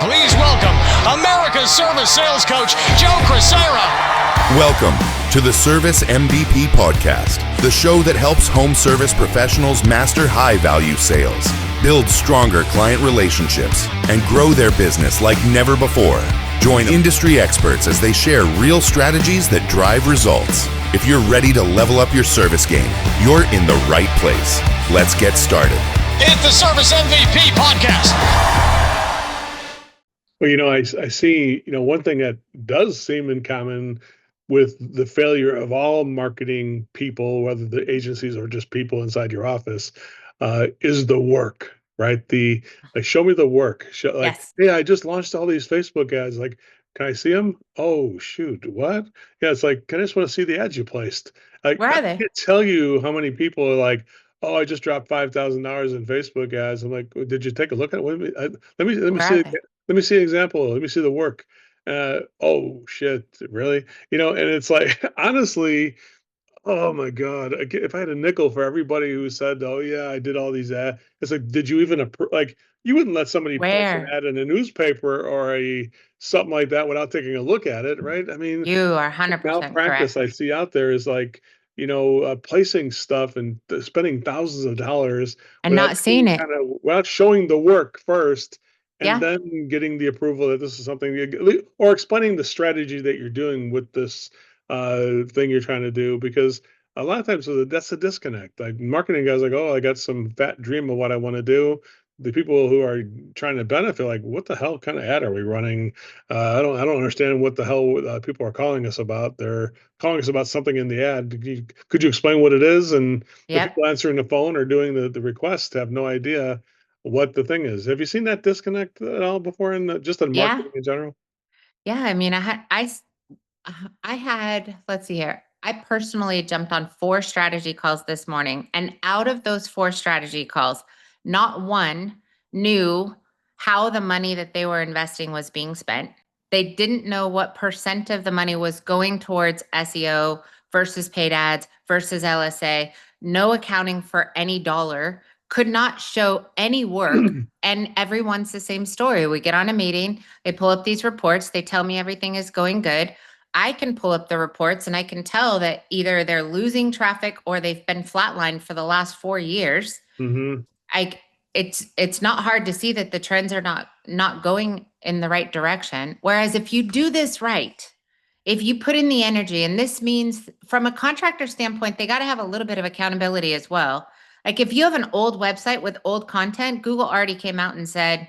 Please welcome America's service sales coach, Joe Crisara. Welcome to the Service MVP Podcast, the show that helps home service professionals master high-value sales, build stronger client relationships, and grow their business like never before. Join industry experts as they share real strategies that drive results. If you're ready to level up your service game, you're in the right place. Let's get started. It's the Service MVP Podcast. Well, I see, one thing that does seem in common with the failure of all marketing people, whether the agencies or just people inside your office, is the work, right? Show me the work. Yes. Hey, I just launched all these Facebook ads. Like, can I see them? Oh, shoot, what? Yeah, it's like, I just want to see the ads you placed. Like, Where I are they? can't tell you how many people are like, oh, I just dropped $5,000 in Facebook ads. I'm like, did you take a look at it? Let me Where see. are they? Let me see an example. Let me see the work. Oh shit, really? And it's like, honestly, oh my God, if I had a nickel for everybody who said, oh yeah, I did all these ads, it's like, did you even like, you wouldn't let somebody post an Where? ad in a newspaper or something like that without taking a look at it, right? I mean, You are the 100% malpractice correct. I see out there is like, placing stuff and spending thousands of dollars And not seeing it. without showing the work first, and Yeah. then getting the approval that this is something or explaining the strategy that you're doing with this thing you're trying to do, because a lot of times that's a disconnect. Like marketing guys, like, oh, I got some fat dream of what I want to do. The people who are trying to benefit, like, what the hell kind of ad are we running? I don't understand what the hell people are calling us about. They're calling us about something in the ad. Could you explain what it is? And the Yep. people answering the phone or doing the request have no idea what the thing is. Have you seen that disconnect at all before just in Yeah. marketing in general? Yeah. I mean, I had, let's see here. I personally jumped on 4 strategy calls this morning. And out of those 4 strategy calls, not one knew how the money that they were investing was being spent. They didn't know what percent of the money was going towards SEO versus paid ads versus LSA. No accounting for any dollar, could not show any work. And everyone's the same story. We get on a meeting, they pull up these reports, they tell me everything is going good. I can pull up the reports and I can tell that either they're losing traffic or they've been flatlined for the last 4 years. Mm-hmm. It's not hard to see that the trends are not going in the right direction. Whereas if you do this right, if you put in the energy, and this means from a contractor standpoint, they got to have a little bit of accountability as well. Like if you have an old website with old content, Google already came out and said,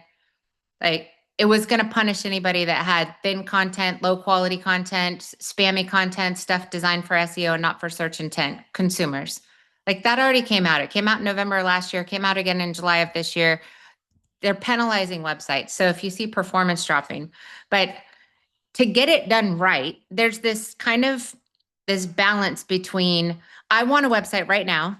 like, it was going to punish anybody that had thin content, low quality content, spammy content, stuff designed for SEO and not for search intent consumers. Like that already came out. It came out in November last year, came out again in July of this year. They're penalizing websites. So if you see performance dropping, but to get it done right, there's this this balance between, I want a website right now,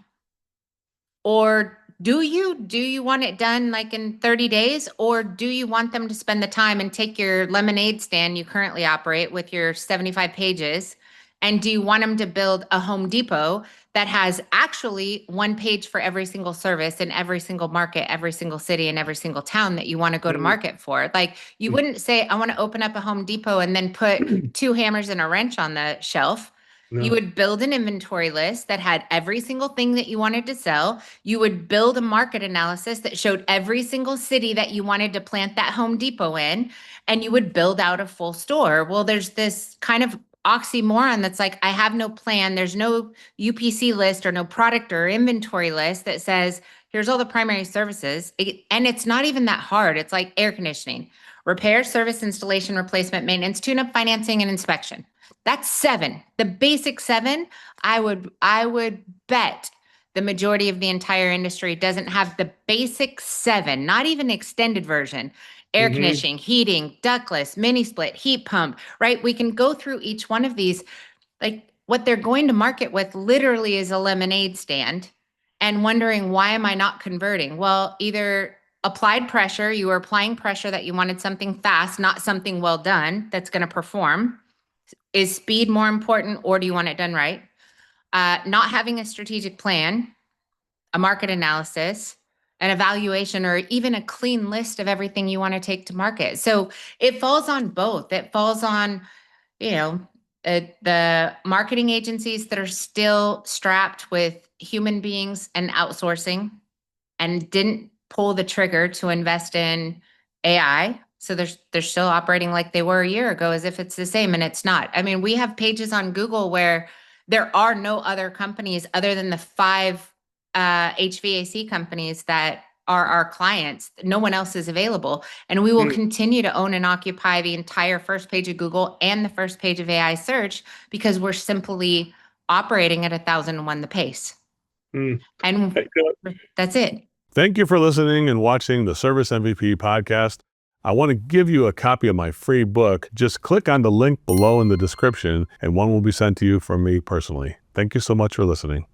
or do you want it done like in 30 days? Or do you want them to spend the time and take your lemonade stand you currently operate with your 75 pages? And do you want them to build a Home Depot that has actually one page for every single service in every single market, every single city, and every single town that you want to go to market for? Like you wouldn't say, I want to open up a Home Depot and then put 2 hammers and a wrench on the shelf. You No. would build an inventory list that had every single thing that you wanted to sell. You would build a market analysis that showed every single city that you wanted to plant that Home Depot in, and you would build out a full store. Well, there's this kind of oxymoron that's like, I have no plan. There's no UPC list or no product or inventory list that says, here's all the primary services. And it's not even that hard. It's like air conditioning, repair, service, installation, replacement, maintenance, tune-up, financing, and inspection. That's 7. The basic 7, I would bet the majority of the entire industry doesn't have the basic 7, not even extended version. Air conditioning, heating, ductless, mini split, heat pump, right? We can go through each one of these. Like what they're going to market with literally is a lemonade stand and wondering, why am I not converting? Well, either applied pressure, you were applying pressure that you wanted something fast, not something well done that's going to perform. Is speed more important, or do you want it done right? Not having a strategic plan, a market analysis, an evaluation or even a clean list of everything you want to take to market. So it falls on both. It falls on, the marketing agencies that are still strapped with human beings and outsourcing and didn't pull the trigger to invest in AI. So they're still operating like they were a year ago as if it's the same, and it's not. I mean, we have pages on Google where there are no other companies other than the 5 HVAC companies that are our clients. No one else is available. And we will continue to own and occupy the entire first page of Google and the first page of AI search because we're simply operating at 1,001 the pace. And that's it. Thank you for listening and watching the Service MVP podcast. I want to give you a copy of my free book. Just click on the link below in the description and one will be sent to you from me personally. Thank you so much for listening.